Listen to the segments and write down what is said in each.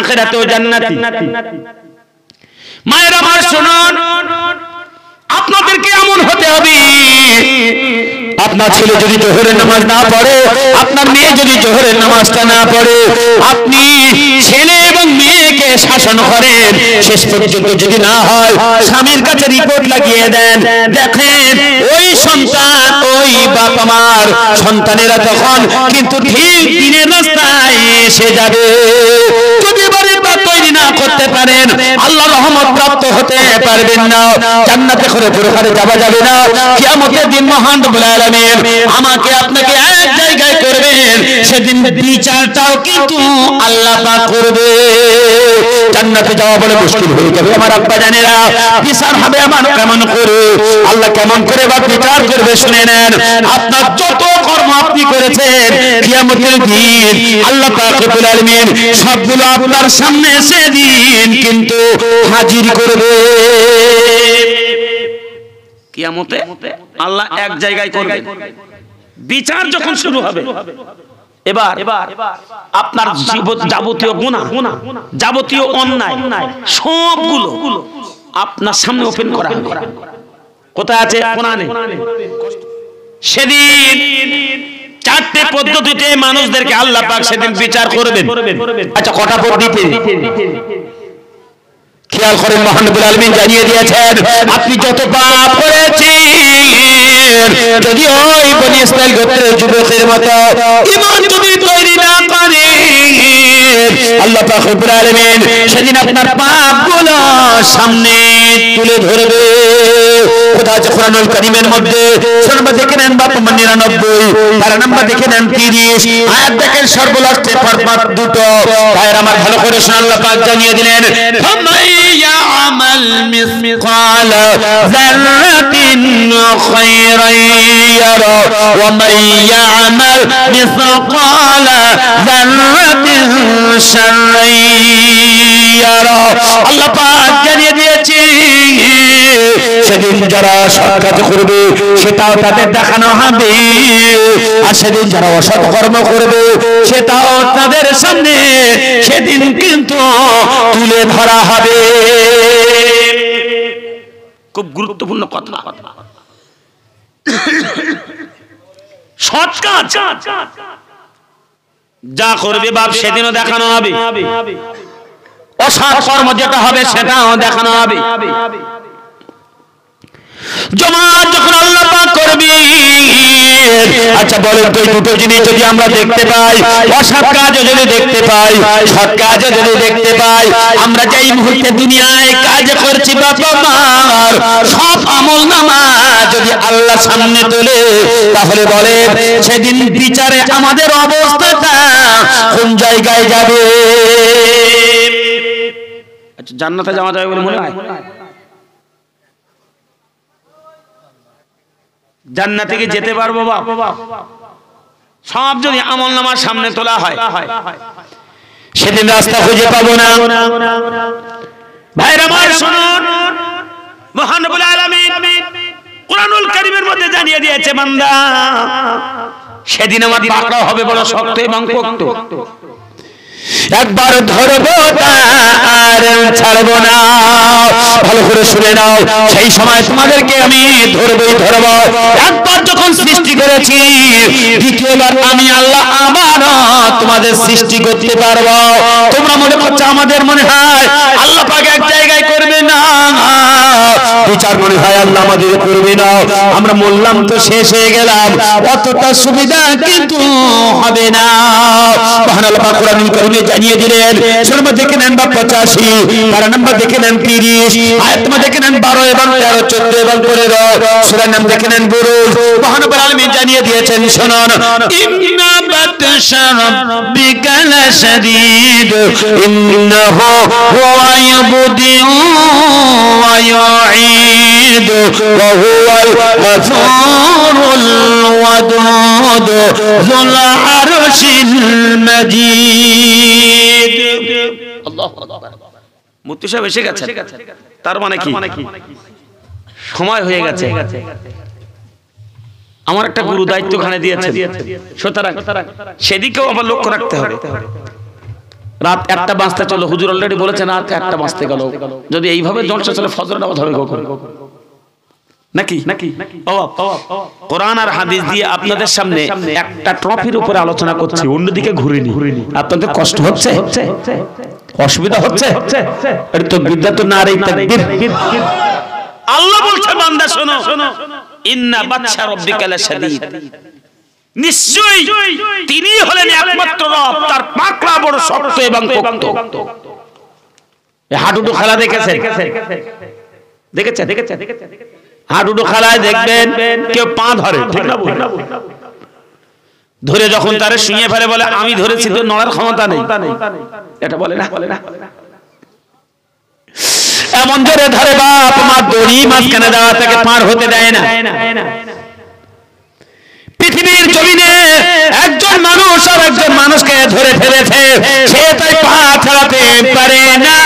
আখিরাতেও জান্নাতি। মায়ের আমার শুনুন, আপনাদেরকে এমন হতে হবে, আপনার ছেলে যদি জোহরের নামাজ না পড়ে, আপনার মেয়ে যদি জোহরের নামাজটা না পড়ে, আপনি ছেলে এবং মেয়েকে শাসন করেন, শেষ পর্যন্ত যদি না হয় স্বামীর কাছে রিপোর্ট লাগিয়ে দেন, দেখেন ওই সন্তান, ওই বাপ আমার সন্তানেরা তখন কিন্তু ঠিক দিনের রাস্তায় এসে যাবে। যদি বাড়ির বা তৈরি না করতে পারেন, আল্লাহর রহমত প্রাপ্ত হতে পারবেন না, জান্নাতে করে পুরোখানে যাওয়া যাবে না। কিয়ামতের দিন মহান রব্বুল আলামিন আমাকে আপনাকে এক জায়গায় করবেন, সেদিন বিচারটাও কিন্তু আল্লাহ পাক করবে। জান্নাতে যাওয়া বলে মুশকিল হয়ে যাবে আমার আব্বা জানেরা। বিচার হবে আমার কেমন করে, আল্লাহ কেমন করে বা বিচার করবে শুনে নেন। আপনার যত কর্ম আপনি করেছেন, কিয়ামতের দিন আল্লাহ পাক রব্বুল আলামিন সবগুলো আপনার সামনে সেদিন কিন্তু হাজির করবে। কিয়ামতে আল্লাহ এক জায়গায় করবেন, বিচার যখন শুরু হবে, এবার আপনার যাবতীয় গুনাহ, যাবতীয় অন্যায় সবগুলো আপনার সামনে ওপেন করা হবে। কোথায় আছে? কোরআনে। সেদিন চারটে পদ্ধতিতে মানুষদেরকে আল্লাহ পাক সেদিন বিচার করবেন। আচ্ছা, কটা পদ্ধতি খেয়াল করেন? মহান রব্বুল আলামিন জানিয়ে দিয়েছেন, আপনি যত পাপ করেছেন, যদি ওই বনি ইসরাইল গোত্রের যুবকের মতো ঈমান যদি তৈরি না করেন, আল্লাহ পাক রব্বুল আলামিন সেদিন আপনার পাপগুলো সামনে তুলে ধরবে। কোথা আছে? কোরআনুল কারীমের মধ্যে সূরা দেখে নেন 99, তার নাম্বার দেখে নেন 30, আয়াত দেখেন সর্বলাস্টে পরপর দুটো। ভাইয়ের আমার ভালো করে শুনুন, আল্লাহ পাক জানিয়ে দিলেন, يعمل مثقال ذرة خيرا يره ومن يعمل مثقال ذرة شرا يره। আল্লাহ পাক জানিয়ে দিয়েছে, সেদিন যারা সৎ কাজ করবে সেটাও তাদের দেখানো হবে, আর সেদিন যারা অসৎ কর্ম করবে সেটাও তাদের সামনে সেদিন কিন্তু তুলে ধরা হবে। খুব গুরুত্বপূর্ণ কথা। সৎ কাজ যা করবে বাপ সেদিনও দেখানো হবে, অসৎ কর্ম যেটা হবে সেটাও দেখানো হবে। জমাত যখন আল্লাহ পাক করবে, আচ্ছা বলেন তো এই দুটো জিনিস যদি আমরা দেখতে পাই, অসৎ কাজও যদি দেখতে পাই, সৎ কাজও যদি দেখতে পাই, আমরা যেই মুহূর্তে দুনিয়ায় কাজ করছি বাবা মার সব আমলনামা যদি আল্লাহ সামনে তোলে, তাহলে বলেন সেদিন বিচারে আমাদের অবস্থাটা কোন জায়গায় যাবে? আচ্ছা, জান্নাতে যাওয়া যাবে বলে মনে হয়? জান্নাতে কি যেতে পারবো বাবা? সব যদি আমলনামার সামনে তোলা হয়, সেদিন রাস্তা খুঁজে পাবো না। ভাইরা আমার শুনুন, মহান রব্বুল আলামিন কুরআনুল কারীমের মধ্যে জানিয়ে দিয়েছে, বান্দা সেদিন আমার পাকড়াও হবে বড় শক্ত এবং পোক্ত। একবার ধরবো আর ছাড়বো না। ভালো করে শুনে নাও, সেই সময় তোমাদেরকে আমি ধরবই ধরবো। একবার যখন সৃষ্টি করেছি, দ্বিতীয়বার আমি আল্লাহ আবারও তোমাদের সৃষ্টি করতে পারবো। তোমরা মনে করছো আমাদের মনে হয় আল্লাহ পাক এক জায়গায় করবে না, বিচার মনে হয় আল্লাহ আমাদের করবে না, আমরা বললাম তো শেষ হয়ে গেলাম, অতটা সুবিধা কিন্তু হবে না। মহান আল্লাহ পাক কুরআনুল কারীমে জানিয়ে দিলেন, সূরা দেখে নেন 85, তার নাম্বার দেখে নেন 30, আয়াত দেখে নেন 12 এবং 13, 14 এবং 15, সূরার নাম দেখে নেন বুরুজ। মহান রব্বুল আলামিন জানিয়ে দিয়েছেন, শুনুন, ইন্না বাতশা রাব্বিকা লাশাদীদ ইন্নাহু হুয়া ইবদিউ ওয়া ইউঈদ ওয়া হুয়াল গফুরুল ওয়াদুদ যুল আরশিল মাজিদ। আল্লাহু আকবার। মুফতি সাহেব এসে গেছে, তার মানে কি সময় হয়ে গেছে। আমার একটা গুরু দায়িত্বখানে দিয়েছে, সুতরাং সেদিকেও আবার লক্ষ্য রাখতে হবে। রাত 1টা বাজতে চলো, হুজুর অলরেডি বলেছেন রাত 1টা বাজতে গেল, যদি এইভাবে জলসা চলে ফজরের নামাজ হবে কখন নাকি? কোরআন আর হাদিস দিয়ে আপনাদের সামনে একটা টপির উপরে আলোচনা করছি, অন্যদিকে ঘুরিনি। আপনাদের কষ্ট হচ্ছে, অসুবিধা হচ্ছে? এটা তো বিদ্যাত নারী তাকবীর। আল্লাহ বলছে বান্দা শোনো, ইন্না বাতশা রাব্বিকা লাশাদীদ, নিশ্চয়ই তিনি হলেন একমাত্র রব, তার পাকড়া বড় শক্ত এবং পোক্ত। এই হাডুডু খেলা দেখেছেন? হাডুডু খেলায় দেখবেন কেউ পা ধরে, ঠিক না? ধরে যখন তারে শুয়ে ফেলে বলে আমি ধরেছি, তো নড়ার ক্ষমতা নেই, এটা বলে না? এমন জোরে ধরে বাপ মা দড়ি মাঝখানে দেওয়া তাকে পার হতে দেয় না। পৃথিবীর জমিনে একজন মানুষ আর একজন মানুষকে ধরে ফেলেছে, সে তাই পা ছাড়াতে পারে না।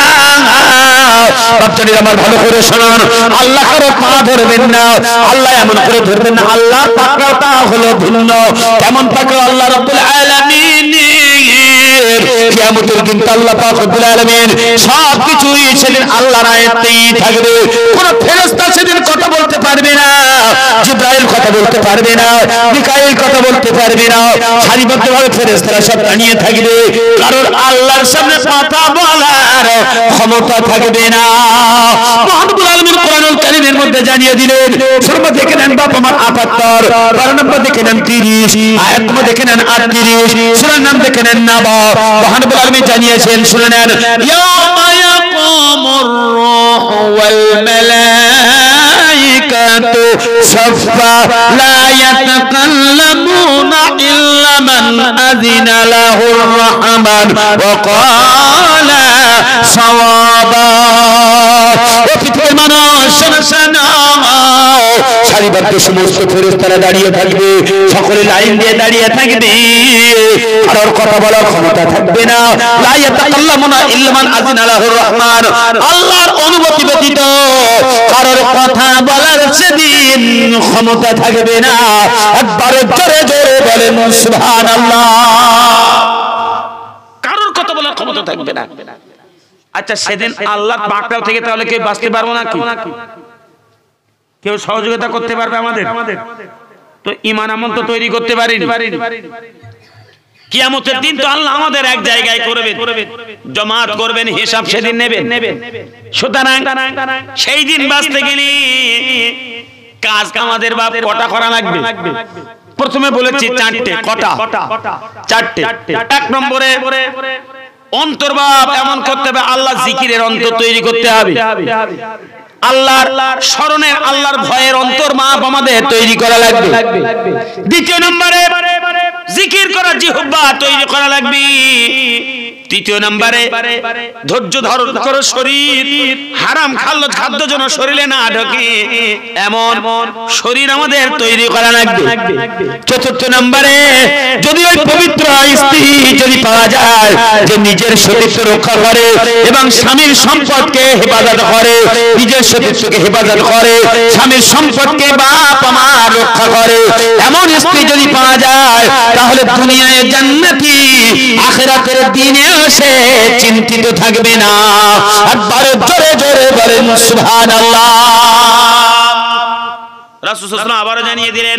বাচ্চাদের আমার ভালো করে শুনুন, আল্লাহ কারো পা ধরবেন না, আল্লাহ এমন করে ধরবেন না। আল্লাহ পাকড়াটা হলো ভিন্ন। কেমন পাকড়া? আল্লাহ রাব্বুল আলামিন কিয়ামতের দিন আল্লাহ পাক রব্বুল আলামিন সবকিছুই সেদিন আল্লাহর আয়াতেই থাকবে। কোন ফেরেশতা সেদিন কথা বলতে পারবে না, জিবরাইল কথা বলতে পারবে না, মিকাইল কথা বলতে পারবে না। সারিবদ্ধভাবে ফেরেশতারা সব দাঁড়িয়ে থাকবে, কারণ আল্লাহর সামনে কথা বলার ক্ষমতা থাকবে না। মহানবুল আলামিন কোরআনুল কারীমের মধ্যে জানিয়ে দিলেন, সূরা দেখে নেন বাপ আমার ৭৮, পারা নম্বর দেখে নেন ৩০, আয়াত নম্বর দেখে নেন ৩৮, সূরার নাম দেখে নেন নাবা। মহানবুল আলামিন জানিয়েছেন, শুনে নেন, ইয়াউমা ইয়াকুমুর রূহু ওয়াল মালাইকাতু সাফফা লা ইয়াতাকাল্লামুনা ইল্লা মান আযিনা লাহুর রাহমান ওয়া ক্বালা সাওয়াবা। ও পৃথিবীর মানুষ শোনো, সারিবদ্ধ সমস্ত ফেরেশতারা দাঁড়িয়ে থাকবে, সকলে লাইন দিয়ে দাঁড়িয়ে থাকবে, কারোর কথা বলার ক্ষমতা থাকবে না। লা ইয়াতাকাল্লামুনা ইল্লা মান আযিনা লাহুর রাহমান, আল্লাহর অনুমতি ব্যতীত কারোর কথা বলার সেদিন ক্ষমতা থাকবে না। একবার জোরে জোরে বলেন সুবহানাল্লাহ। কারোর কথা বলার ক্ষমতা থাকবে না। আচ্ছা, সেদিন আল্লাহর পাকড়াও থেকে তাহলে কেউ বাঁচতে পারবো না? কেউ সহযোগিতা করতে পারবে আমাদের? তো ঈমান আমল তো তৈরি করতে পারিনি। কিয়ামতের দিন তো আল্লাহ আমাদের এক জায়গায় করবেন, জমাত করবেন, হিসাব সেদিন নেবেন। সুতরাং সেই দিন বাঁচতে গেলে কাজ আমাদের বাপ কটা করা লাগবে? প্রথমে বলেছি 4টে। কটা? 4টে। 1 নম্বরে অন্তর বাপ এমন করতে হবে, আল্লাহ জিকিরের অন্তর তৈরি করতে হবে, আল্লাহর স্মরণের, আল্লাহর ভয়ের অন্তর মাপ আমাদের তৈরি করা লাগবে। 2 নম্বরে জিকির করার জিহ্বা তৈরি করা লাগবে। 3 নম্বরে ধৈর্য ধারণ করো, শরীর হারাম খাদ্য যেন শরীরে না ঢোকে এমন শরীর আমাদের তৈরি করা লাগবে। 4 নম্বরে যদি ওই পবিত্র স্ত্রী যদি পাওয়া যায় যে নিজের সতীত্ব রক্ষা করে এবং স্বামীর সম্পদকে হেফাজত করে, নিজের সতীত্বকে হেফাজত করে, স্বামীর সম্পদকে বাপ আমার রক্ষা করে, এমন স্ত্রী যদি পাওয়া যায় তাহলে দুনিয়ায় জান্নাতি, আখিরাতের দিনেও সে চিন্তিত থাকবে না। একবার জোরে জোরে বলেন সুবহানাল্লাহ। রাসূল সাল্লাল্লাহু আলাইহি ওয়াসাল্লাম আবারো জানিয়ে দিলেন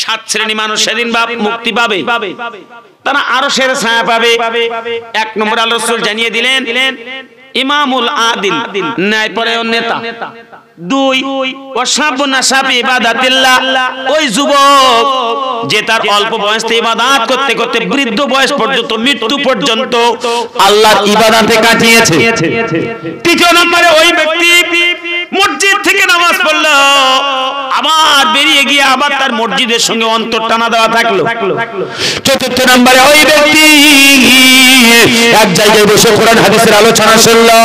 7 শ্রেণী মানুষ সেদিন বাপ মুক্তি পাবে, তারা আরশের ছায়া পাবে। 1 নম্বর আল্লাহ রাসূল জানিয়ে দিলেন ইমামুল আদিল, ন্যায়পরায়ণ নেতা। 2 ওয়াশাবুন নাশাবি ইবাদাতিল্লাহ, ওই যুবক যে তার অল্প বয়স থেকে ইবাদত করতে করতে বৃদ্ধ বয়স পর্যন্ত, মৃত্যু পর্যন্ত আল্লাহর ইবাদতে কাটিয়েছে। 3 নম্বরে ওই ব্যক্তি মসজিদ থেকে নামাজ পড়লো, আবার বেরিয়ে গিয়ে আবার তার মসজিদের সঙ্গে অন্তর টানা দেওয়া থাকলো। 4 নম্বরে ওই ব্যক্তি এক জায়গায় বসে কোরআন হাদিসের আলোচনা শুনলো,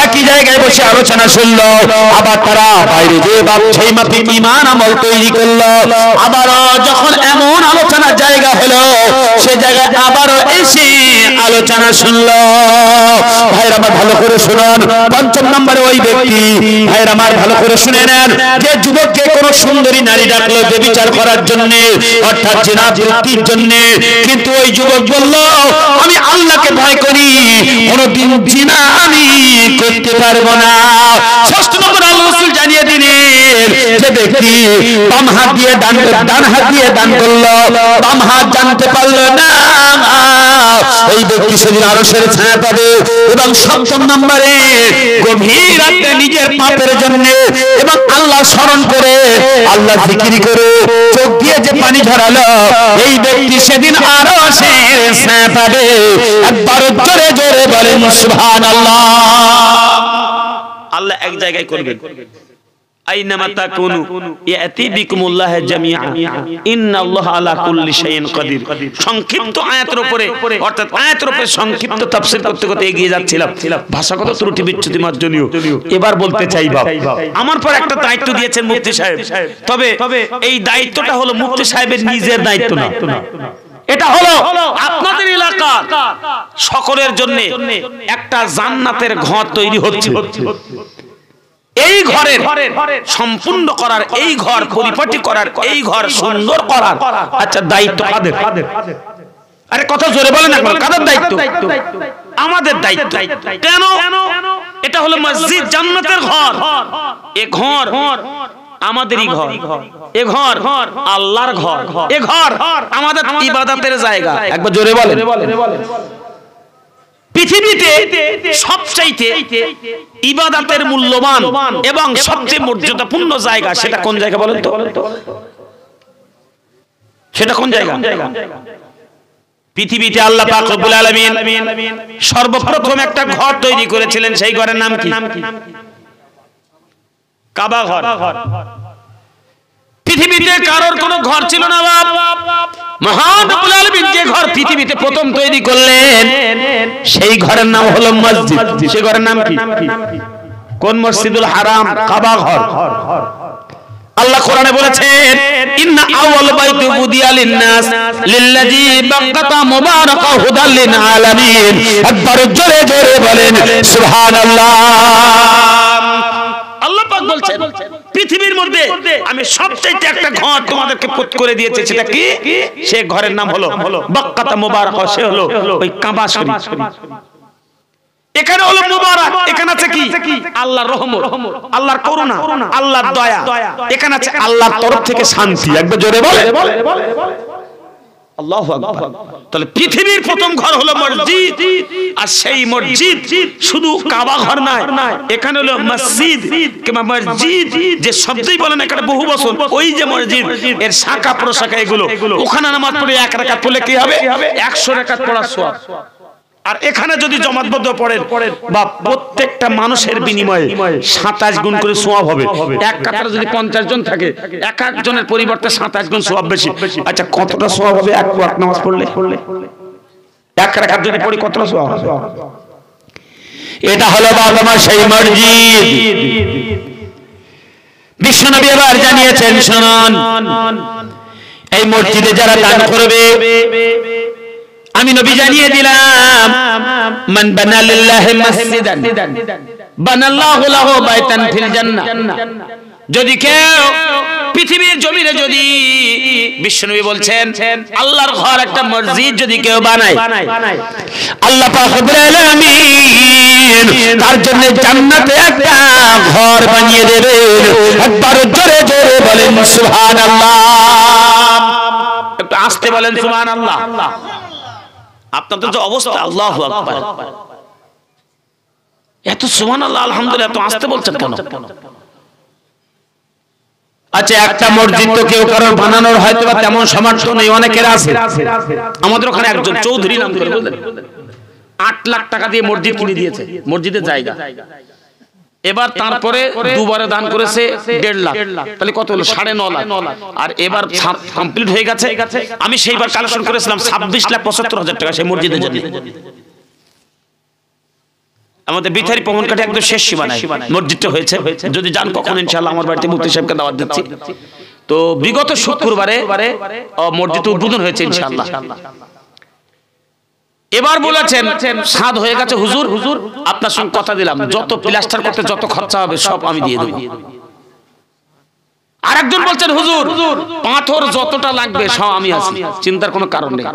একই জায়গায় বসে আলোচনা শুনলো, আবার তারা বাইরে যে বাপ সেই মাফিক ঈমান আমল তৈরি করলো। আবারও যখন এমন আলোচনার জায়গা হলো, সে জায়গায় আবারও এসে আলোচনা শুনলো। ভাইরা আমার ভালো করে শুনুন। পঞ্চম নম্বরে ওই ব্যক্তি, ভাইরা আমার ভালো করে শুনে নেন, যে যুবককে কোনো সুন্দরী নারী ডাকলো ব্যভিচার করার জন্য, অর্থাৎ জিনা বৃত্তির জন্য, কিন্তু ওই যুবক বলল আমি আল্লাহকে ভয় করি, কোনদিন জিনা আমি করতে পারবো না। ষষ্ঠ নম্বর আল্লাহ রাসূল জানিয়ে দিলেন, যে ব্যক্তি বাম হাত দিয়ে ডান হাত দিয়ে দান করলো, বাম হাত জানতে পারলো না, ওই ব্যক্তি সেদিন আরশের ছায়া পাবে। এবং সপ্তম নম্বরে গভীর রাতে নিজের পাপের জন্য এবং আল্লাহ স্মরণ করে, আল্লাহ জিকির করে চোখ দিয়ে যে পানি ঝরালো, এই ব্যক্তি সেদিন আরশের ছায়া পাবে। একবার জোরে জোরে বলেন সুবহানাল্লাহ। আল্লাহ এক জায়গায় করবেন, আইনামা তাকুনু ইয়াতি বিকুমুল্লাহ জামিআ ইন্নাল্লাহা আলা কুল্লি শাইইন কাদির। সংক্ষিপ্ত আয়াতের উপরে, অর্থাৎ আয়াতের উপরে সংক্ষিপ্ত তাফসীর করতে করতে এগিয়ে যাচ্ছিলাম, ভাষাগত ত্রুটি বিচ্যুতি মার্জনীয়। এবার বলতে চাই বাপ, আমার পর একটা দায়িত্ব দিয়েছেন মুফতি সাহেব, তবে এই দায়িত্বটা হলো মুফতি সাহেবের নিজের দায়িত্ব না, এটা হলো আপনাদের এলাকার সকলের জন্য একটা জান্নাতের ঘর তৈরি হচ্ছে। এই ঘরের সম্পূর্ণ করার, এই ঘর পরিপাটি করার, এই ঘর সুন্দর করার আচ্ছা দায়িত্ব কাদের? আরে কথা জোরে বলেন না, কাদের দায়িত্ব? আমাদের দায়িত্ব। কেন? এটা হলো মসজিদ, জান্নাতের ঘর। এ ঘর আমাদেরই ঘর, এ ঘর আল্লাহর ঘর, এ ঘর আমাদের ইবাদতের জায়গা। একবার জোরে বলেন। পৃথিবীতে সবচাইতে ইবাদতের মূল্যবান এবং সবচেয়ে মর্যাদাপূর্ণ জায়গা, সেটা কোন জায়গা বলেন তো? সেটা কোন জায়গা? পৃথিবীতে আল্লাহ পাক রব্বুল আলামিন সর্বপ্রথম একটা ঘর তৈরি করেছিলেন, সেই ঘরের নাম কি? কাবা ঘর। পৃথিবীতে কারোর কোনো ঘর ছিল না বাপ, মহান রব্বুল আলামিন যে ঘর পৃথিবীতে প্রথম তৈরি করলেন, সেই ঘরের নাম হলো মসজিদ। সেই ঘরের নাম কি? কোন? মসজিদুল হারাম, কাবা ঘর। আল্লাহ কোরআনে বলেছেন, ইন্না আউয়াল বাইতি বুদিয়া লিন-নাস লিল্লাযী বাক্কাতা মুবারাকা হুদাল লিল আলামিন। একবার জোরে জোরে বলেন সুবহানাল্লাহ। আল্লাহ পাক বলছেন, পৃথিবীর মধ্যে আমি সবচেয়ে একটা ঘর তোমাদেরকে প্রদ করে দিয়েছি, সেটা কি? সেই ঘরের নাম হলো বাক্কাতা মুবারাকা, সে হলো ওই কাবা শরীফ। এখানে হলো মুবারক, এখানে আছে কি? আল্লাহর রহমত, আল্লাহর করুণা, আল্লাহর দয়া, এখানে আছে আল্লাহর তরফ থেকে শান্তি। একবার জোরে বলে আল্লাহু আকবার। তাহলে পৃথিবীর প্রথম ঘর হলো মসজিদ, আর সেই মসজিদ শুধু কাবা ঘর নয়, এখানে হলো মসজিদ কিংবা মসজিদ যে শব্দই বলেন এখানে বহু বছর, ওই যে মসজিদ এর শাখা প্রশাখা এগুলো, ওখানে নামাজ পড়ে এক রাকাত পড়লে কি হবে? 100 রাকাত পড়ার সওয়াব। আর এখানে যদি জমাতবদ্ধ পড়েন বা প্রত্যেকটা মানুষের বিনিময়ে 27 গুণ করে সওয়াব হবে। এক কাতারে যদি 50 জন থাকে, এক একজনের পরিবর্তে 27 গুণ সওয়াব বেশি। আচ্ছা কতটা সওয়াব হবে এক ওয়াক্ত নামাজ পড়লে? এক রাকাত যদি পড়ি কতটা সওয়াব হবে? এটা হলো বাবা সেই মসজিদ। বিশ্বনবী এবার জানিয়েছেন, শুনুন, এই মসজিদে যারা দান করবে, আমি নবী জানিয়ে দিলাম, মান বানা লিল্লাহি মসজিদান বানাল্লাহু লাহু বাইতান ফিল জান্নাহ। যদি কেউ পৃথিবীর জমিনে, যদি বিশ্বনবী বলছেন আল্লাহর ঘর একটা মসজিদ যদি কেউ বানায়, আল্লাহ পাক রব্বুল আলামিন তার জন্য জান্নাতে একটা ঘর বানিয়ে দেবেন। একবার জোরে জোরে বলেন সুবহানাল্লাহ। একটু আস্তে বলেন সুবহানাল্লাহ। আপনাদের যে অবস্থা, আল্লাহু আকবার, এত সুবহানাল্লাহ আলহামদুলিল্লাহ এত আস্তে বলছেন কেন? আচ্ছা একটা মসজিদ তো কেউ কারোর বানানোর হয়তো বা তেমন সামর্থ্য নেই, অনেকের আছে। আমাদের ওখানে একজন চৌধুরী নাম করে, বুঝলেন, 8 লাখ টাকা দিয়ে মসজিদ কিনে দিয়েছে, মসজিদের জায়গা। এবার তারপরে দুবারে দান করেছে 1.5 লাখ, তাহলে কত হলো? 9.5 লাখ। আর এবার কমপ্লিট হয়ে গেছে। আমি সেইবার কালেকশন করেছিলাম 26,75,000 টাকা সেই মসজিদের জন্য। আমাদের বিথারি পবনকাঠে একদম শেষ সীমানায় মসজিদটা হয়েছে। যদি যান কখন ইনশাআল্লাহ আমার বাড়িতে মুফতি সাহেবকে দাওয়াত দিচ্ছি। তো বিগত শুক্রবারে মসজিদ উদ্বোধন হয়েছে ইনশাআল্লাহ। এবার বলেছেন সাদ হয়ে গেছে হুজুর, আপনার সঙ্গে কথা দিলাম, যত প্লাস্টার করতে যত খরচা হবে সব আমি দিয়ে দেবো। আরেকজন বলছেন হুজুর পাথর যতটা লাগবে সব আমি আছি, চিন্তার কোনো কারণ নেই।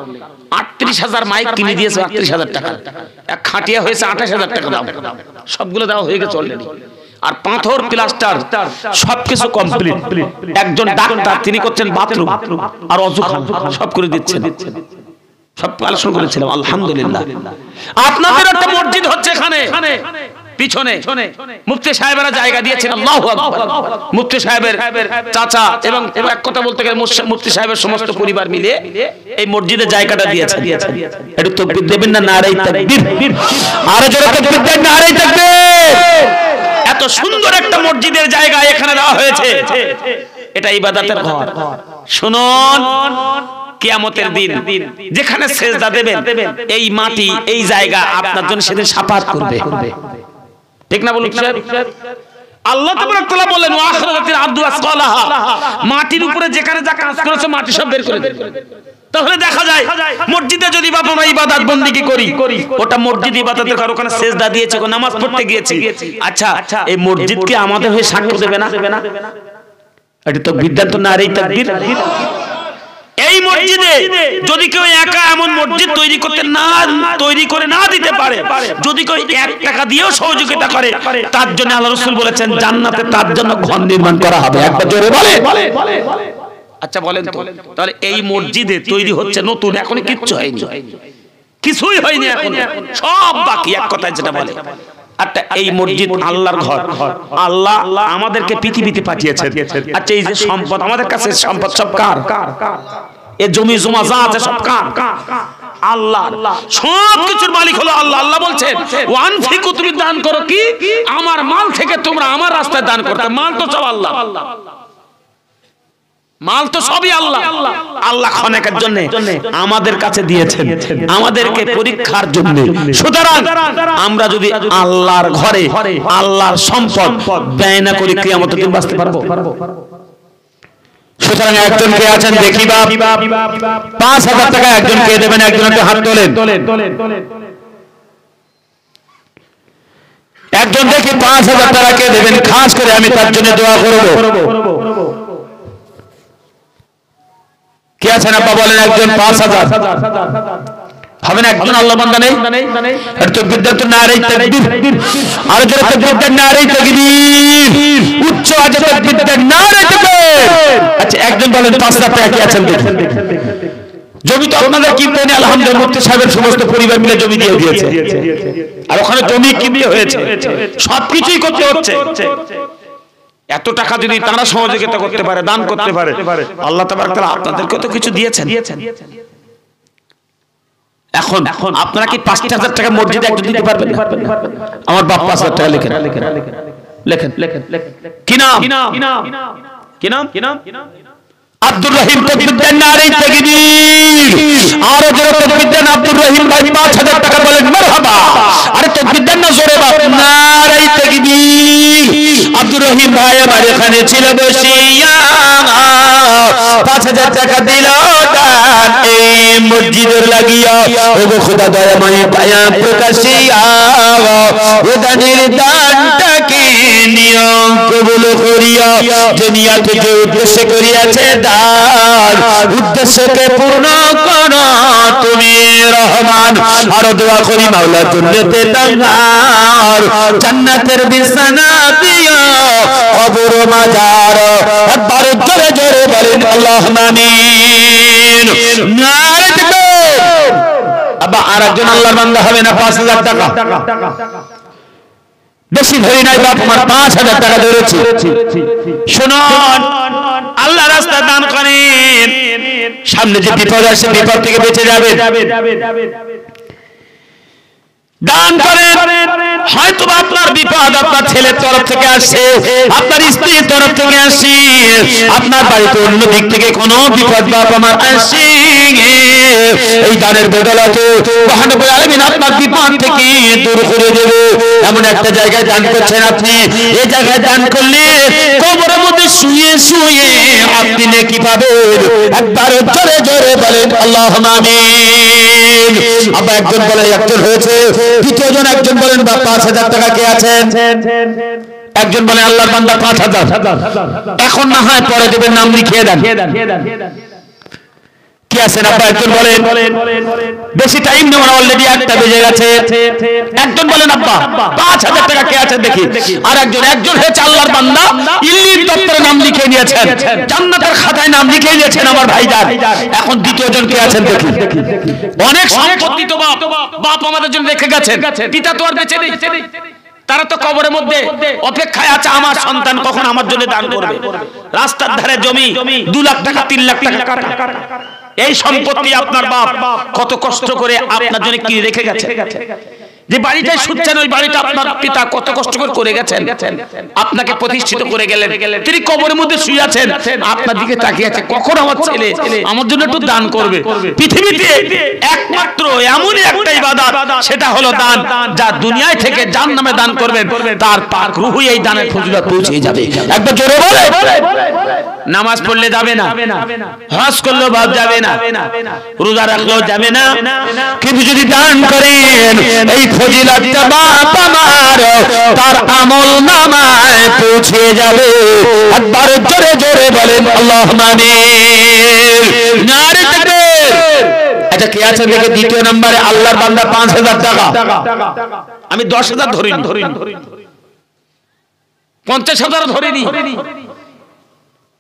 ৩৮,০০০ মাইক কিনে দিয়েছে ৩৮,০০০ টাকা, এক খাটিয়া হয়েছে ২৮,০০০ টাকা দাম, সবগুলো দেওয়া হয়ে গেছে অলরেডি। আর পাথর প্লাস্টার সবকিছু কমপ্লিট। একজন ডাক্তার তিনি করছেন বাথরুম আর অজুখানা সব করে দিচ্ছেন, সব আলোচনা করেছিলাম আলহামদুলিল্লাহ। আপনাদের একটা মসজিদ হচ্ছে এখানে পিছনে, মুফতি সাহেবেরা জায়গা দিয়েছেন, আল্লাহু আকবার। মুফতি সাহেবের চাচা এবং এক কথা বলতে গেলে মুফতি সাহেবের সমস্ত পরিবার মিলে এই মসজিদে জায়গাটা দিয়েছে। একটু তাকবীর দেবেন না? নারে তাকবীর, আরো জোরে তাকবীর দেন, নারে তাকবীর। এত সুন্দর একটা মসজিদের জায়গা এখানে দেওয়া হয়েছে, এটা ইবাদতের ঘর। শুনুন, কিয়ামতের দিন যেখানে সেজদা দেবেন এই মাটি এই জায়গা আপনার জন্য সেদিন শাফাআত করবে, ঠিক না বলুন? আল্লাহ তাবারাক তাআলা বলেন ওয়া আখরাজাতিল আরদু আসকালাহা, মাটির উপরে যেখানে যা কাজ করেছে মাটি সব বের করে দেবে। তাহলে দেখা যায় মসজিদে যদি আমরা ইবাদত বন্দেগী করি, ওটা মসজিদ ইবাদতের কারণ, ওখানে সেজদা দিয়েছে, নামাজ পড়তে গিয়েছি, আচ্ছা এই মসজিদ কি আমাদের হয়ে সাক্ষ্য দেবে না? এটা তো বিদ্যান্ত না, এই তাকবীর। এই মসজিদে যদি কেউ একা এমন মসজিদ তৈরি করে না দিতে পারে, যদি কেউ 1 টাকা দিয়েও সহযোগিতা করে, তার জন্য আল্লাহ রাসূল বলেছেন জান্নাতে তার জন্য ঘর নির্মাণ করা হবে। একবার জোরে বলে। আচ্ছা বলেন তো, তাহলে এই মসজিদে তৈরি হচ্ছে নতুন, এখনো কিচ্ছু হয়নি, কিছুই হয়নি, এখন সব বাকি। এক কথায় যেটা বলে, আচ্ছা এই মসজিদ আল্লাহর ঘর, আল্লাহ আমাদেরকে পৃথিবীতে পাঠিয়েছেন। আচ্ছা এই যে সম্পদ আমাদের কাছে, সম্পদ সব কার? এই জমি জমা যা আছে সব কার? আল্লাহ। সব কিছুর মালিক হলো আল্লাহ। আল্লাহ বলছেন ওয়ানফিকু, তুমি দান করো কি আমার মাল থেকে, তোমরা আমার রাস্তায় দান করতে। মাল তো সব আল্লাহ, মাল তো সবই আল্লাহ। আল্লাহ খনেকের জন্য আমাদের কাছে দিয়েছেন, আমাদেরকে পরীক্ষার জন্য। সুতরাং আমরা যদি আল্লাহর ঘরে আল্লাহর সম্পদ ব্যয় না করি, কিয়ামতের দিন বাঁচতে পারবো? সুতরাং একজন কে আছেন দেখি বাপ, ৫,০০০ টাকা একজন কে দেবেন? একজন একটু হাত তোলেন। একজন দেখি ৫,০০০ টাকা কে দেবেন? খাস করে আমি তার জন্য দোয়া করব। কে আছেন আব্বা বলেন? একজন ৫,০০০ হবে না? একজন আল্লাহ বান্দা নেই? একটু বিদ্যাত নারে তাকবীর, আর জোরে তাকবীর দেন, নারে তাকবীর, উচ্চ আওয়াজে তাকবীর দেন, নারে তাকবীর। আচ্ছা একজন বলেন ৫,০০০ টাকা কে আছেন দেখি? জমি তো আপনাদের কিনতে নেই, আলহামদুলিল্লাহ মুফতি সাহেবের সমস্ত পরিবার মিলে জমি দিয়ে দিয়েছে, আর ওখানে জমি কিনতে হয়েছে, সবকিছুই করতে হচ্ছে। এত টাকা যদি তারা সহযোগিতা করতে পারে, দান করতে পারে, আল্লাহ তাবারক তাআলা আপনাদেরকে তো কিছু দিয়েছেন। এখন আপনারা কি ৫,০০০ টাকা মসজিদে একজন দিতে পারবেন? আমার বাপ ৫,০০০ টাকা লেখেন, কি নাম? আব্দুর রহিম। তাকবীর দেন, নারে তাকবীর, আর জোরে তাকবীর দেন। আব্দুর রহিম ভাই ৫,০০০ টাকা বলেন মারহাবা। আরে তাকবীর দেন না জোরে বাপ, নারে তাকবীর। আব্দুর রহিম ভাই আমার এখানে ছিল বসিয়া, ৫,০০০ টাকা দিল দান এই মসজিদের লাগিয়া। ওগো খোদা দয়াময় দয়া প্রকাশিয়া, ও দানের দানটাকে নিয়ম কবুল করিয়া, যে নিয়ত যে উদ্দেশ্য করিয়াছে দান, উদ্দেশ্যকে পূর্ণ করো তুমি রহমান। আর দোয়া করি মাওলা জান্নাতে দাঙ্গার, জান্নাতের বিছানা দিও কবর মাজার। একবার জোরে জোরে বলেন আল্লাহুম্মা আমিন। নারে তাকবীর। আবা আরেকজন আল্লাহর বান্দা হবে না ৫,০০০ টাকা? বেশি ধরি নাই বাপ, আমার ৫,০০০ টাকা ধরেছি। শুনুন, আল্লাহ রাস্তায় দান করেন, সামনে যে বিপদ আসে বিপদ থেকে বেঁচে যাবে। দান করেন, হয়তো আপনার বিপদ আপনার ছেলের তরফ থেকে আসে, আপনার স্ত্রীর তরফ থেকে আসে, আপনার বাড়িতে অন্য দিক থেকে কোনো বিপদ বাপ আমার আসে, এই দানের বদলাতে মহানবী আলামিন আপনার বিপদ থেকে দূর করে দেবে। এমন একটা জায়গায় দান করছেন আপনি, এই জায়গায় দান করলে কবরের মধ্যে শুয়ে শুয়ে আপনি নেকি পাবেন। একবার জোরে জোরে বলেন আল্লাহুম্মা আমিন। আবার একজন বলে একজন হয়েছে, দ্বিতীয়জন একজন বলেন বা 5000 টাকা কে আছেন? একজন বলে আল্লাহর বান্দা 5000, এখন না হয় পরে দেবেন, নাম লিখিয়ে দেন। কি আছেন আব্বা? একজন বলেন বেশি টাইম নেই, অলরেডি 1টা বেজে গেছে। একজন বলেন আব্বা 5000 টাকা কে আছেন দেখি। আর একজন হয়েছে আল্লাহর বান্দা, ইল্লির দপ্তরে নাম লিখে নিয়েছেন, জান্নাতের খাতায় নাম লিখে নিয়েছেন আমার ভাইজান। এখন দ্বিতীয়জন কে আছেন দেখি। অনেক সম্পত্তি তো বাপ আমাদের জন্য রেখে গেছেন, পিতা তো আর বেঁচে নেই, তারা তো কবরের মধ্যে অপেক্ষায় আছে আমার সন্তান কখন আমার জন্য দান করবে। রাস্তার ধারে জমি 2 লাখ টাকা 3 লাখ টাকা, এই সম্পত্তি আপনার বাপ কত কষ্ট করে আপনার জন্য কি রেখে গেছে। যে বাড়িটাই শুচ্ছেন ওই বাড়িটা আপনার পিতা কত কষ্ট করে গেছেন, আপনাকে প্রতিষ্ঠিত করে গেলেন। তিনি কবরের মধ্যে শুয়ে আছেন, আপনার দিকে তাকিয়ে আছে কখন আমার ছেলে আমার জন্য একটু দান করবে। পৃথিবীতে একমাত্র এমনই একটা ইবাদত, সেটা হলো দান, যা দুনিয়ায় থেকে জাহান্নামে দান করবেন তার পাক রূহ এই দানের ফজিলত পৌঁছে যাবে। একবার জোরে বলে। নামাজ পড়লে যাবে না, হজ করলেও বাদ যাবে না, রোজা রাখলেও যাবে না, কিন্তু যদি দান করেন এই ফজিলতটা বাপ আমার তার আমল নামায় পৌঁছে যাবে। একবার জোরে জোরে বলেন আল্লাহুম্মা আমিন। নারে তাকবীর। আচ্ছা কে আছে দেখে দ্বিতীয় নম্বরে আল্লাহর বান্দা 5000 টাকা, আমি 10000 ধরিনি, 50000 ধরিনি,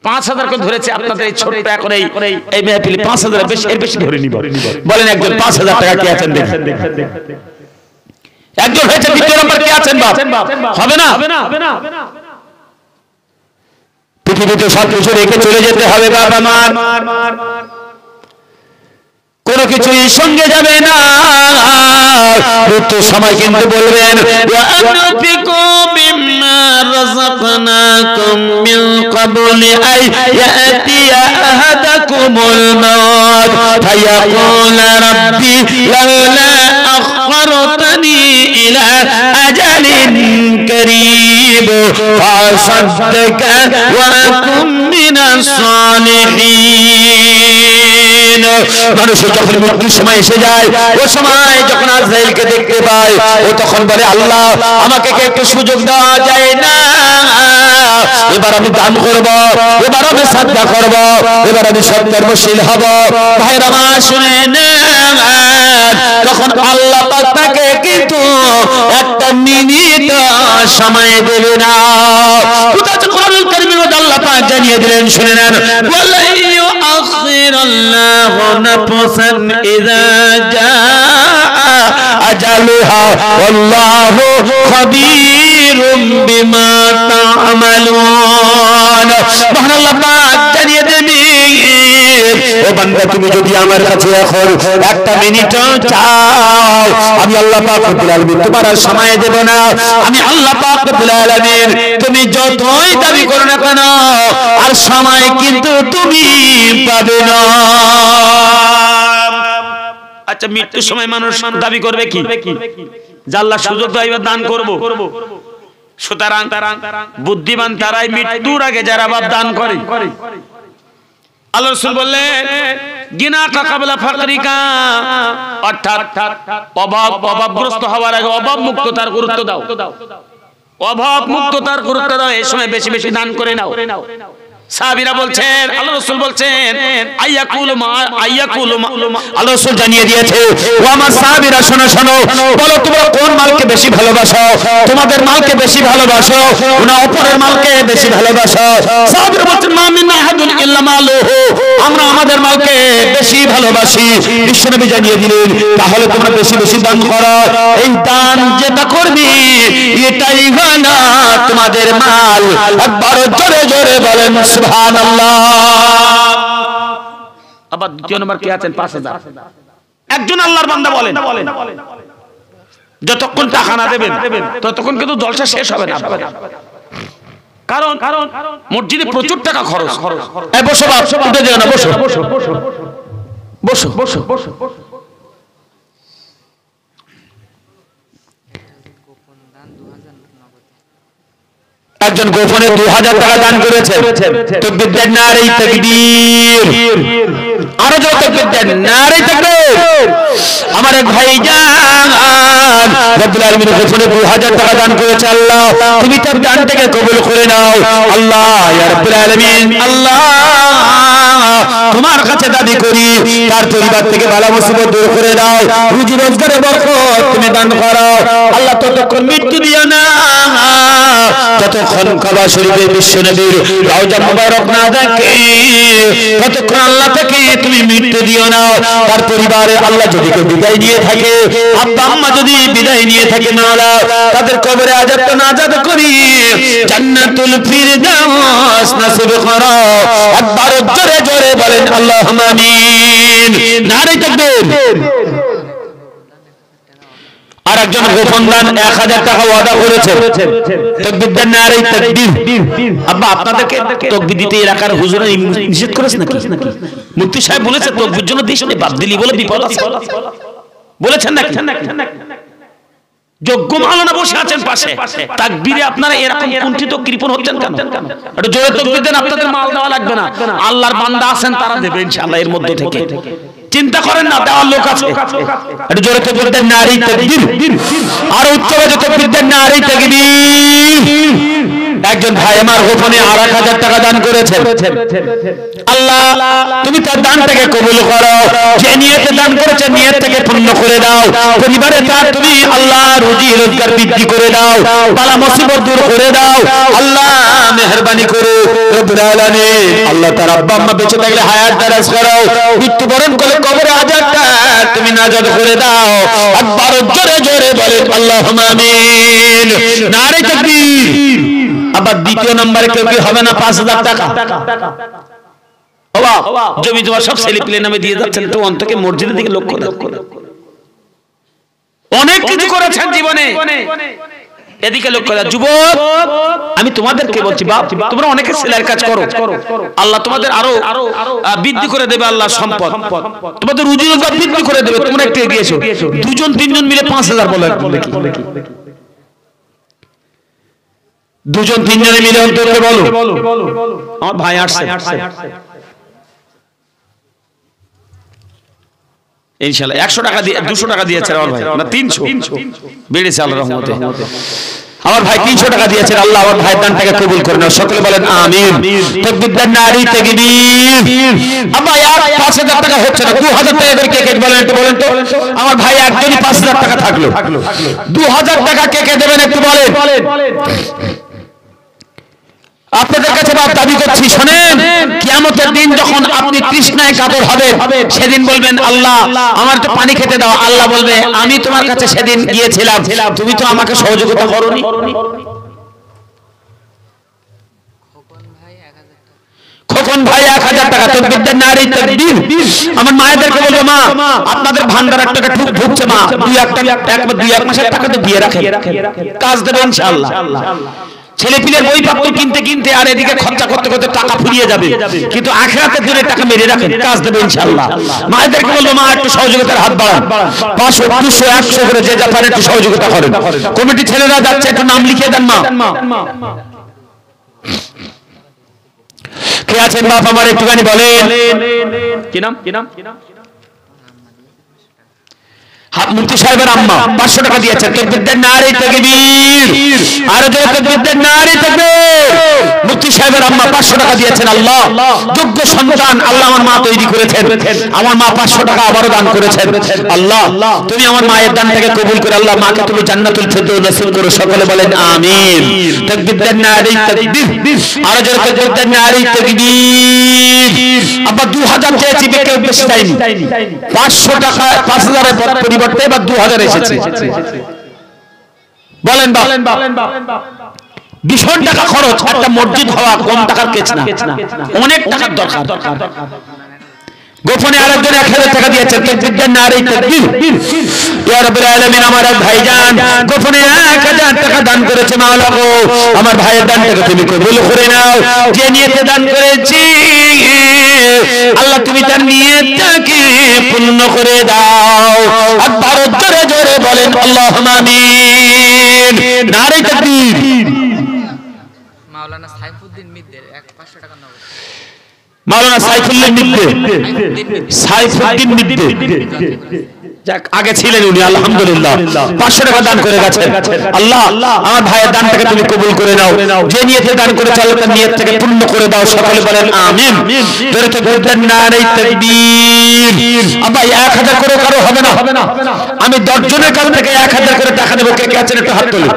5000 কে ধরেছে আপনাদের এই ছোট্ট এখন এই মেহফিলে 5000 বেশি এর বেশি ধরে নিব। বলেন একজন 5000 টাকা কে আছেন দেখেন। একজন হয়েছে দ্বিতীয় নম্বর কে আছেন বাপ? হবে না, পৃথিবীতে সব কিছু রেখে চলে যেতে হবে বাবা আমার, কোনো কিছুই সঙ্গে যাবে না। মৃত্যু সময় কিন্তু বলবেন ওয়ানফিকু মিম্মা রাযাকনাকুম মিন ক্বাবলি আই ইয়াতিয়া আহাদাকুমুল মাউত ফায়াকুলা রাব্বি লাউলা আখখারতানি ইলা আজালিন কারীব ফাসাদদাকা ওয়া আকুম মিনাস সালিহিন। মানুষের যখন মৃত্যুর সময় এসে যায়, ওই সময় যখন আজরাইলকে দেখতে পায়, ও তখন বলে আল্লাহ আমাকে একটু সুযোগ দেওয়া যায় না, এবার আমি দান করব, এবার আমি সাদকা করব, এবার আমি সৎকর্মশীল হব। ভাইরা আমার শুনেন, তখন আল্লাহ পাক তাকে কিন্তু একটা মিনিট সময় দেবে না। কোরআনুল কারীমের মধ্যে আল্লাহ পাক জানিয়ে দিলেন, শুনে নেন, ওয়ালা ইউআখিরুল্লাহু নাফসান ইযা জাআ আজালুহা ওয়াল্লাহু খাবীরুম বিমা তা'মালুন। মহান আল্লাহ পাক জানিয়ে দেন, ও বান্দা তুমি যদি আমার কাছে এখন একটা মিনিট চাও, আমি আল্লাহ পাক রব্বুল আলামিন তোমার আর সময় দেব না। আমি আল্লাহ পাক রব্বুল আলামিন তুমি যতই দাবি করো না কেন আর সময় কিন্তু তুমি পাবে না। আচ্ছা মৃত্যুর সময় মানুষ দাবি করবে কি? যে আল্লাহ সুযোগ দেয় দান করব। সুতরাং বুদ্ধিমান তারাই মৃত্যুর আগে যারা বাপ দান করে। আল্লাহ রাসূল বললেন গিনা কা কাবলা ফাকরিকা, অর্থাৎ অভাবগ্রস্ত হওয়ার আগে অভাব মুক্ততার গুরুত্ব দাও, অভাব মুক্ততার গুরুত্ব দাও, এই সময় বেশি বেশি দান করে নাও। সাহাবীরা বলছেন, আল্লাহ রাসূল বলছেন আইয়াকুলু মা আল্লাহ রাসূল জানিয়ে দিয়েছে, ও আমার সাহাবীরা শোনো শোনো, বলো তোমরা কোন মালকে বেশি ভালোবাসো? তোমাদের মালকে বেশি ভালোবাসো না অপরের মালকে বেশি ভালোবাসো? সাহাবীরা বলছেন মা মিন আহাদুন ইল্লা মালুহু, আমরা আমাদের মালকে বেশি ভালোবাসি। বিশ্বনবী জানিয়ে দিলেন তাহলে তোমরা বেশি বেশি দান করো। এই দান যেটা করবি এটাই হলো তোমাদের মাল। একবার জোরে জোরে বলেন সুবহানাল্লাহ। আবার দ্বিতীয় নম্বর কে আছেন? 5000। একজন আল্লাহর বান্দা বলেন যতক্ষণ টাকা না দেবেন ততক্ষণ কিন্তু জলসা শেষ হবে না। কারণ মসজিদে প্রচুর টাকা খরচ। এই বসো বাপ, উঠে যেও না, বসো বসো বসো বসো। একজন গোপনে 2000 টাকা দান করেছে। তাকবীর দেন, নারে তাকবীর। আরো জোরে তাকবীর দেন, নারে তাকবীর। আমার এক ভাইজান রব্বুল আলামিন গোপনে 2000 টাকা দান করেছে। আল্লাহ তুমি তার দানটাকে কবুল করে নাও। আল্লাহ ইয়া রব্বুল আলামিন, আল্লাহ তোমার কাছে দাবি করি তার পরিবার থেকে বালা মুসিবত দূর করে দাও, রুজি রোজগারে বরকত তুমি দান করো। আল্লাহ ততক্ষণ মৃত্যু দিও না ততক্ষণ কাবা শরীফে বিশ্ব নবীর রওজা মুবারক না দেখে, ততক্ষণ আল্লাহ থেকে তুমি মৃত্যু দিও না। তার পরিবারে আল্লাহ যদি কেউ বিদায় নিয়ে থাকে, আব্বা আম্মা যদি বিদায় নিয়ে থাকে, মাওলা তাদের কবরে আযাবটা নাজাত করি, জান্নাতুল ফিরদাউস নসিব করো। একবার জোরে জোরে বলেন আল্লাহুম্মা আমিন। নারে তাকবীর। আর একজন গোপন দান 1000 টাকা ওয়াদা করেছে। তাকবীর দেন, নারে তাকবীর। আব্বা আপনাদেরকে তাকবীর দিতে এলাকার হুজুরা নিষেধ করেছে নাকি? মুফতি সাহেব বলেছে তাকবীর জন্য দিস না, বাদ দিলি বলে বিপদ আছে বলেছেন নাকি? যোগ্য মাওলানা বসে আছেন পাশে, তাকবীরে আপনারা এরকম কুণ্ঠিত কৃপণ হচ্ছেন কেন? একটু জোরে তাকবীর দেন, আপনাদের মাল দেওয়া লাগবে না, আল্লাহর বান্দা আছেন তারা দেবে ইনশাআল্লাহ এর মধ্যে থেকে। চিন্তা করেন না, দেওয়ার লোক আছে। একটু জোরে তাকবীর দেন, নারে তাকবীর। আর উচ্চবাদে তাকবীর দেন, নারে তাকবীর। একজন ভাই আমার গোপনে 1000 টাকা দান করেছে। আল্লাহ তুমি তার দানটাকে কবুল করো, যে নিয়তে দান করেছে নিয়তটাকে পূর্ণ করে দাও। পরিবারে তার তুমি আল্লাহ রুজি রোজগার বৃদ্ধি করে দাও, বালা মুসিবত দূর করে দাও। আল্লাহ মেহেরবানি করো রব্বুল আলামিন। আল্লাহ তার আব্বা আম্মা বেঁচে থাকলে হায়াত দারাজ করো, মৃত্যুবরণ করলে কবরে আযাবটা তুমি নাজাত করে দাও। একবার জোরে জোরে বলেন আল্লাহুম্মা আমিন। নারে তাকবীর। আবার দ্বিতীয় নম্বরে কেউ কি হবে না 5000 টাকা? জমি জমা সব ছেলে পিলে নামে দিয়ে যাচ্ছেন, তো অন্তকে মসজিদের দিকে লক্ষ্য দাও। অনেক কিছু করেছেন জীবনে, এদিকে লক্ষ্য দাও। যুবক আমি তোমাদেরকে বলছি, বাপ তোমরা অনেকে ছেলের কাজ করো, আল্লাহ তোমাদের আরো বৃদ্ধি করে দেবে। আল্লাহ সম্পদ তোমাদের রুজি রোজগার বৃদ্ধি করে দেবে। তোমরা একটু এগিয়ে এসো, 2জন 3জন মিলে 5000 বলে। 2জন 3জনে মিলে অন্তত বলো। আমার ভাই আসছে ইনশাআল্লাহ 100 টাকা দিয়ে 200 টাকা দিয়েছে আমার ভাই, না 300 বেড়েছে আল্লাহর রহমতে। আমার ভাই 300 টাকা দিয়েছেন। আল্লাহ আমার ভাইয়ের দানটাকে কবুল করে নাও, সকলে বলেন আমিন। তাকবীর দেন, নারে তাকবীর। আব্বা यार 5000 টাকা হচ্ছে না, 2000 টাকা করে কে কে বলেন একটু বলেন তো। আমার ভাই একজনই 5000 টাকা থাকলো, 2000 টাকা কে কে দেবেন একটু বলেন। আপনাদের কাছে বাপ দাবি করছি, শুনেন, কিয়ামতের দিন যখন আপনি তৃষ্ণায় কাতর হবেন, সেদিন বলবেন আল্লাহ আমার তো পানি খেতে দাও। আল্লাহ বলবে আমি তোমার কাছে সেদিন গিয়েছিলাম, তুমি তো আমাকে সহযোগিতা করোনি। খোকন ভাই 1000 টাকা। তাকবীর দেন, নারে তাকবীর। আমার মায়েদেরকে বলবো, মা আপনাদের ভান্ডার টাকা ঢুকছে, মা 2 মাসের টাকা তো দিয়ে রাখেন, কাজ দেবে ইনশাআল্লাহ। ছেলে পিলের বই পত্র কিনতে কিনতে আর এদিকে খরচা করতে করতে টাকা ফুরিয়ে যাবে, কিন্তু আখিরাতের জন্য টাকা মেরে রাখেন, কাজ দেবে ইনশাআল্লাহ। মায়েদেরকে বলবো, মা একটু সহযোগিতার হাত বাড়ান, 500 200 100 করে যে যা পারে একটু সহযোগিতা করেন। কমিটি ছেলেরা যাচ্ছে, একটু নাম লিখিয়ে দেন মা। কে আছেন বাপ আমার একটুখানি বলেন, কি নাম? মুফতি সাহেবের আম্মা 500 টাকা দিয়েছেন। তাকবীর দেন, নারে তাকবীর। আর জোরে তাকবীর দেন, নারে তাকবীর। মুফতি সাহেবের আম্মা 500 টাকা দিয়েছেন। আল্লাহ যোগ্য সন্তান আল্লাহ আমার মা তৈরি করেছেন, আমার মা 500 টাকা আবারও দান করেছেন। আল্লাহ তুমি আমার মায়ের দানটাকে কবুল করে আল্লাহ মাকে তুমি জান্নাতুল ফিরদাউস নসিব করো, সকলে বলেন আমিন। তাকবীর দেন, নারে তাকবীর। আর জোরে তাকবীর দেন, নারে তাকবীর। আবার 2000 চেয়েছি, কেউ বেশি চাইনি। 500 টাকা 5000 এর পরিবর্তে এবার 2000 এসেছে। বলেন ভীষণ টাকা খরচ, একটা মসজিদ হওয়া কম টাকার কেছ না, অনেক টাকার দরকার। গোপনে আরেকজন 1000 টাকা দিয়েছেন। তাকবীর দেন, নারে তাকবীর। ইয়া রাব্বুল আলামিন আমার ভাইজান গোপনে 1000 টাকা দান করেছে। মাওলা গো আমার ভাইয়ের দানটাকে তুমি কবুল করে নাও, যে নিয়তে দান করেছি আল্লাহ তুমি তার নিয়তটাকে পূর্ণ করে দাও। একবার জোরে জোরে বলেন আল্লাহুম্মা আমিন। নারে তাকবীর। মাওলানা সাইফুদ্দিন মিদ্দের 500 টাকা নগদ। মাওলানা সাইফুল্লাহ মিদ্দে, সাইফুদ্দিন মিদ্দে, যাক আগে ছিলেন উনি, আলহামদুলিল্লাহ 500 টাকা দান করে গেছেন। আল্লাহ আমার ভাইয়ের দানটাকে তুমি কবুল করে নাও, যে নিয়তে দান করেছে আল্লাহ তার নিয়তটাকে পূর্ণ করে দাও। সকলে বলেন আমিন। জোরে তাকবীর দেন, নারে তাকবীর। আব্বা 1000 করে কারো হবে না, আমি 10 জনের কাছ থেকে 1000 করে টাকা দেব। কে কে আছেন একটু হাত তোলেন।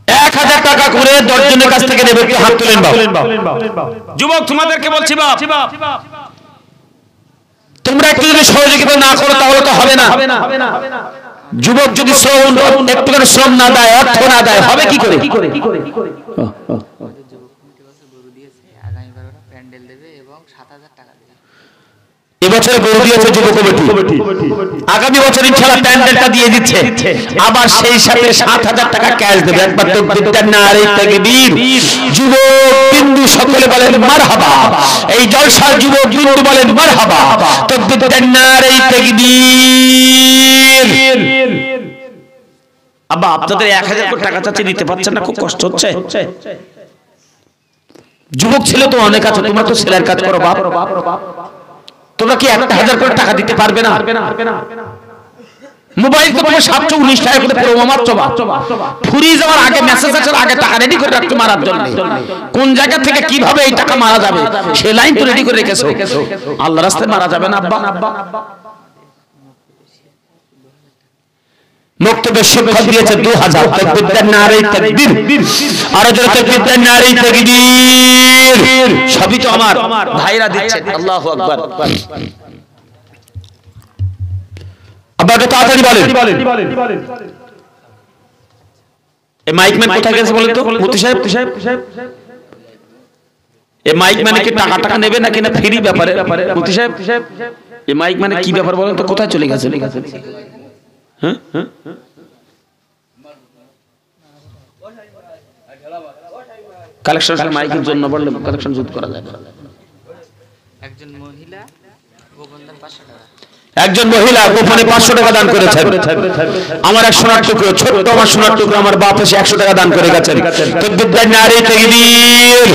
1000 টাকা করে 10 জনের কাছ থেকে দেব, একটু হাত তোলেন বাবা। যুবক তোমাদেরকে বলছি বাপ, তোমরা একটু যদি সহযোগিতা না করো তাহলে তো হবে না। যুবক যদি শ্রম একটুখানি শ্রম না দেয়, অর্থ না দেয়, হবে কি করে? যুবক কমিটি বছর গরু দিয়েছে, আগামীবার ওরা প্যান্ডেল দেবে এবং 7000 টাকা দেবে। এবছর গরু দিয়েছে যুব কমিটি, আগামী বছর ইনশাআল্লাহ প্যান্ডেলটা দিয়ে দিচ্ছে, আবার সেই সাথে 7000 টাকা ক্যাশ দেবে। একবার তাকবীর দেন, নারে তাকবীর। যুবক বিন্দু সকলে বলেন মারহাবা। এই জলসার যুবক বিন্দু বলেন মারহাবা। তাকবীর দেন, নারে তাকবীর। আব্বা আপনাদের 1000 করে টাকা চাচ্ছে, দিতে পারছেন না, খুব কষ্ট হচ্ছে। যুবক ছিল তো অনেক আছে, তোমরা তো ছেলের কাজ করো বাপ। তোমরা কি 1000 করে টাকা দিতে পারবে না? মোবাইল তো তোমার 719 টাকা করে প্রোমো মারছো বা ফুরি যাওয়ার আগে মেসেজ আসার আগে টাকা রেডি করে রাখছো মারার জন্য। কোন জায়গা থেকে কিভাবে এই টাকা মারা যাবে সে লাইন তো রেডি করে রেখেছো। আল্লাহর রাস্তায় মারা যাবে না আব্বা। মক্তবে শিক্ষা দিয়েছে 2000। তাকবীর দেন, নারে তাকবীর। আর জোরে তাকবীর দেন, নারে তাকবীর। সবই তো আমার ভাইরা দিচ্ছে। আল্লাহু আকবার। আব্বা একটু তাড়াতাড়ি বলেন। এই মাইক ম্যান কোথায় গেছে বলেন তো? মুফতি সাহেব, এই মাইক ম্যানে কি টাকা নেবে নাকি না ফ্রি ব্যাপারে? মুফতি সাহেব, এই মাইক ম্যানে কি ব্যাপার বলেন তো? কোথায় চলে গেছে? হ্যাঁ, কালেকশন মাইকের জন্য বললে কালেকশন যুদ্ধ করা যায়। একজন মহিলা গোপনদান 500 টাকা। একজন মহিলা গোপনে 500 টাকা দান করেছেন। আমার এক সোনার টুকরো, ছোট্ট আমার সোনার টুকরো, আমার বাপ এসে 100 টাকা দান করে গেছেন। তাকবীর দেন, নারে তাকবীর।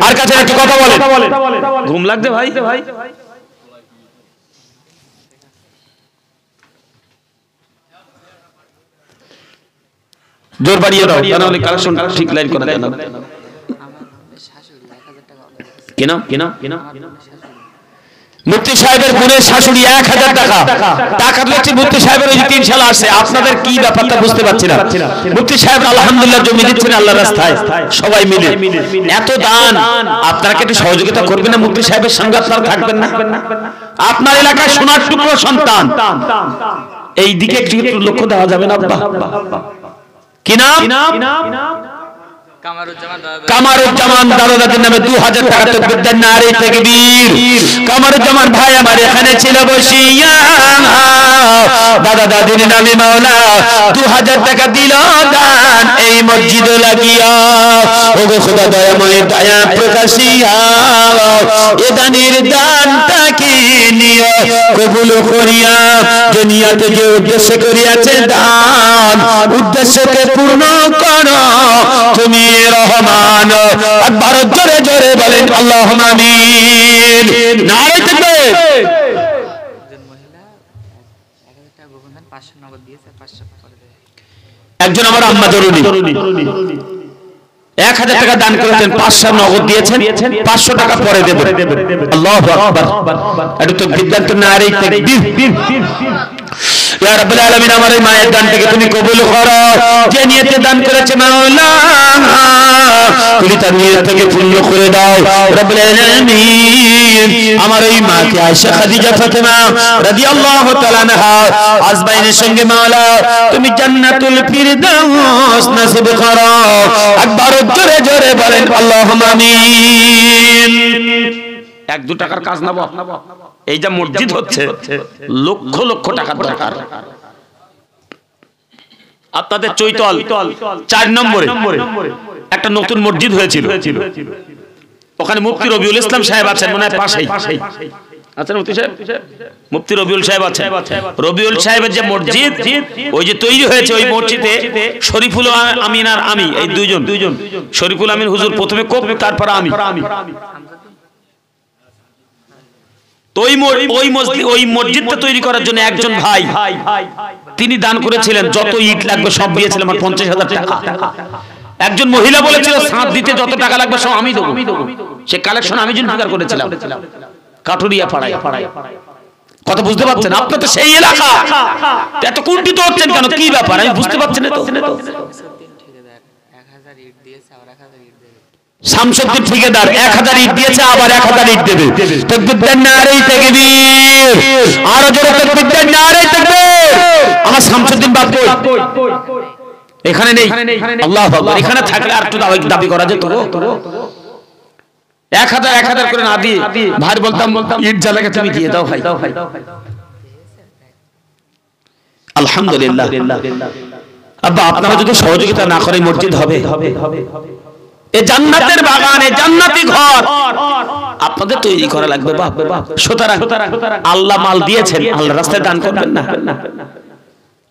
আর কাছে একটু কথা বলেন। ঘুম লাগছে ভাই? জোর বাড়িয়ে দাও, তাহলে কালেকশন ঠিক লাইন করা যায় না। আমার শাশুড়ি 1000 টাকা অর্ডার করেছে। কেন মুফতি সাহেবের বোনের শাশুড়ি 1000 টাকা টাকা দিয়েছে। মুফতি সাহেবের ওই 3 সাল আসে। আপনাদের কি ব্যাপারটা বুঝতে পারছি না। মুফতি সাহেব আলহামদুলিল্লাহ জমি দিচ্ছেন আল্লাহর রাস্তায় সবাই মিলে। এত দান, আপনারা কি একটু সহযোগিতা করবেন না? মুফতি সাহেবের সঙ্গে আপনারা থাকবেন না? আপনার এলাকায় সোনার টুকরো সন্তান, এই দিকে একটু লক্ষ্য দেওয়া যাবে না আব্বা? কি নাম? কামারুজ্জামান দাদা দাদির নামে 2000 টাকা। তাকবীর দেন, নারে তাকবীর। কামারুজ্জামান ভাই আমার এখানে ছিল বসিয়া, দাদা দাদির নামে মাওলা 2000 টাকা দিল দান এই মসজিদ লাগিয়া। ওগো খোদা দয়াময় দয়া প্রকাশিয়া, এ দানের দানটাকে নিয়ে কবুল করিয়া, দুনিয়াতে যে উদ্দেশ্য করিয়াছে দান, উদ্দেশ্যকে পূর্ণ করো তুমি রহমান। একবার জোরে জোরে বলেন আল্লাহুম্মা আমিন। নারে তাকবীর। একজন মহিলা 1000 টাকা গোপনদান 500 নগদ দিয়েছে, 500 পরে দেবে। একজন আমার আম্মা জরুরি 1000 টাকা দান করেছেন, 500 নগদ দিয়েছেন, 500 টাকা পরে দেবেন। আল্লাহু আকবার। একটু তাকবীর দেন, নারে তাকবীর। ইয়া রাব্বুল আলামিন, আমার এই মায়ের দানটাকে তুমি কবুল করো। যে নিয়তে দান করেছে মাওলা তুমি তার নিয়তটাকে পূর্ণ করে দাও রাব্বুল আলামিন। আমার এই মাকে আয়েশা খাদিজা ফাতেমা রাদিয়াল্লাহু তাআলা আনহা আজমাইনের সঙ্গে মাওলা তুমি জান্নাতুল ফিরদাউস নসিব করো। একবার জোরে জোরে বলেন আল্লাহুম্মা আমিন। 1-2 টাকার কাজ না বাপ। এই যে মসজিদ হচ্ছে লক্ষ লক্ষ টাকার দরকার। আপনাদের চৈতল 4 নম্বরে একটা নতুন মসজিদ হয়েছিল। ওখানে মুফতি রবিউল ইসলাম সাহেব আছেন মনে হয় পাশেই। আচ্ছা মুফতি সাহেব, মুফতি রবিউল সাহেব আছে। রবিউল সাহেবের যে মসজিদ ওই যে তৈরি হয়েছে, ওই মসজিদে শরীফুল আমিন আর আমি এই দুইজন, শরীফুল আমিন হুজুর প্রথমে কোপ, তারপর আমি। তো ওই মসজিদটা তৈরি করার জন্য একজন ভাই তিনি দান করেছিলেন, যত ইট লাগবে সব দিয়েছিলেন, আমার 50,000 টাকা। একজন মহিলা বলেছিল সাত দিতে যত টাকা লাগবে সব আমি দেবো। সে কালেকশন আমি জোগাড় করেছিলাম কাঠুরিয়া পাড়ায়। কথা বুঝতে পারছেন? আপনার তো সেই এলাকা, এত কুণ্ঠিত হচ্ছেন কেন? কি ব্যাপার আমি বুঝতে পারছি না তো। শামসুদ্দিন ঠিকাদার 1000 ইট দিয়েছে, আবার 1000 ইট দেবে। তাকবীর দেন নারে তাকবীর, আরো জোরে তাকবীর দেন নারে তাকবীর। আমার শামসুদ্দিন বাপ কই? এখানে নেই। আল্লাহু আকবার। এখানে থাকলে আর একটু দাবি করা যেত। 1000 করে না দিয়ে ভাই বলতাম ইট জ্বালাকে তুমি দিয়ে দাও ভাই। আলহামদুলিল্লাহ। আব্বা আপনারা যদি সহযোগিতা না করেন মসজিদ হবে? এই জান্নাতের বাগান, এই জান্নাতি ঘর আপনাদের তৈরি করা লাগবে বাপ। সুতরাং আল্লাহ মাল দিয়েছেন, আল্লাহর রাস্তায় দান করবেন না।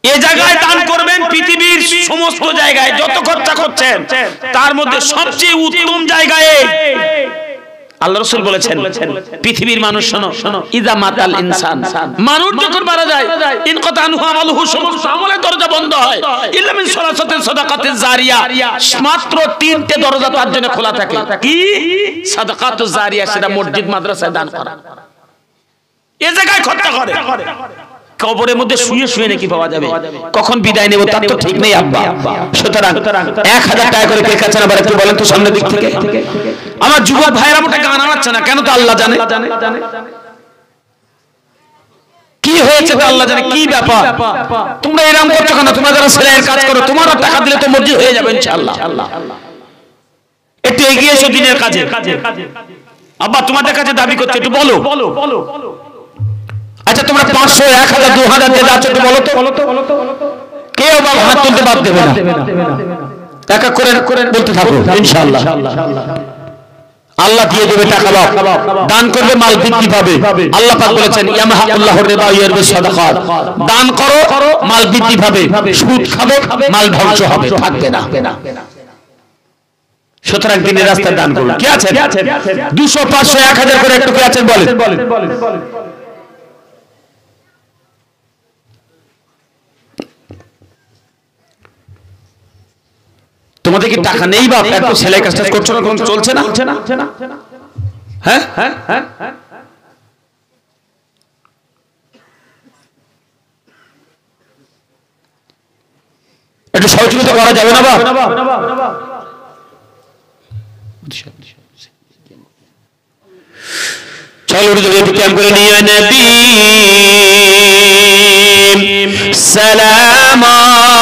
এই জায়গায় দান করবেন, পৃথিবীর সমস্ত জায়গায় যত খরচা করছেন তার মধ্যে সবচেয়ে উত্তম জায়গায় আল্লাহ রাসূল বলেছেন, পৃথিবীর মানুষ শোনো, ইজা মাতাল ইনসান, মানুষ যখন মারা যায় ইনকাতা আনহু আমালুহু, সমস্ত আমলের দরজা বন্ধ হয়, ইল্লা মিন সালাসাতিন সাদাকাতিন জারিয়া, মাত্র 3টে দরজা তার জন্য খোলা থাকে। কি? সাদাকাতুজ জারিয়া, সেটা মসজিদ মাদ্রাসায় দান করা। এই জায়গায় খরচা করে। কবরের মধ্যে শুয়ে শুয়ে নাকি পাওয়া যাবে, কখন বিদায় নেব তার তো ঠিক নেই আব্বা। সুতরাং 1000 টাকা করে কে কাছে আবার একটু বলেন তো সামনের দিক থেকে। আমার যুবক ভাইরা মোটা গান আনাচ্ছে না কেন? তো আল্লাহ জানে কি হয়েছে, তো আল্লাহ জানে কি ব্যাপার। তোমরা এরকম করছো কেন? তোমরা যারা সেলাইয়ের কাজ করো, তোমারও টাকা দিলে তো মসজিদ হয়ে যাবে ইনশাআল্লাহ। একটু এগিয়ে এসো দিনের কাজে। আব্বা তোমাদের কাছে দাবি করছে, একটু বলো। আচ্ছা তোমরা 500, 1000, 2000 দিয়ে যাচ্ছ, একটু বলো তো। কেউ বাবা হাত তুলতে বাদ দেবে না, এক এক করে বলতে থাকো ইনশাআল্লাহ। আল্লাহ দিয়ে দেবে টাকা, বাপ দান করবে মাল বৃদ্ধি পাবে। আল্লাহ পাক বলেছেন ইয়ামহাকুল্লাহুর রিবা ওয়া ইয়ারবি সাদাকাত, দান করো মাল বৃদ্ধি পাবে, সুদ খাবে মাল ধ্বংস হবে, থাকবে না। সুতরাং দিনের রাস্তায় দান করুন। কি আছে? 200, 500, 1000 করে একটু কে আছেন বলেন। তোমাদের কি টাকা নেই বাপ? একটু সেলাই কাজটা করছো না, চলছে না? হ্যাঁ, একটু সহযোগিতা করা যাবে না বাপ? চলো একটু ক্যাম্প করে নিয়ে নবী সালামান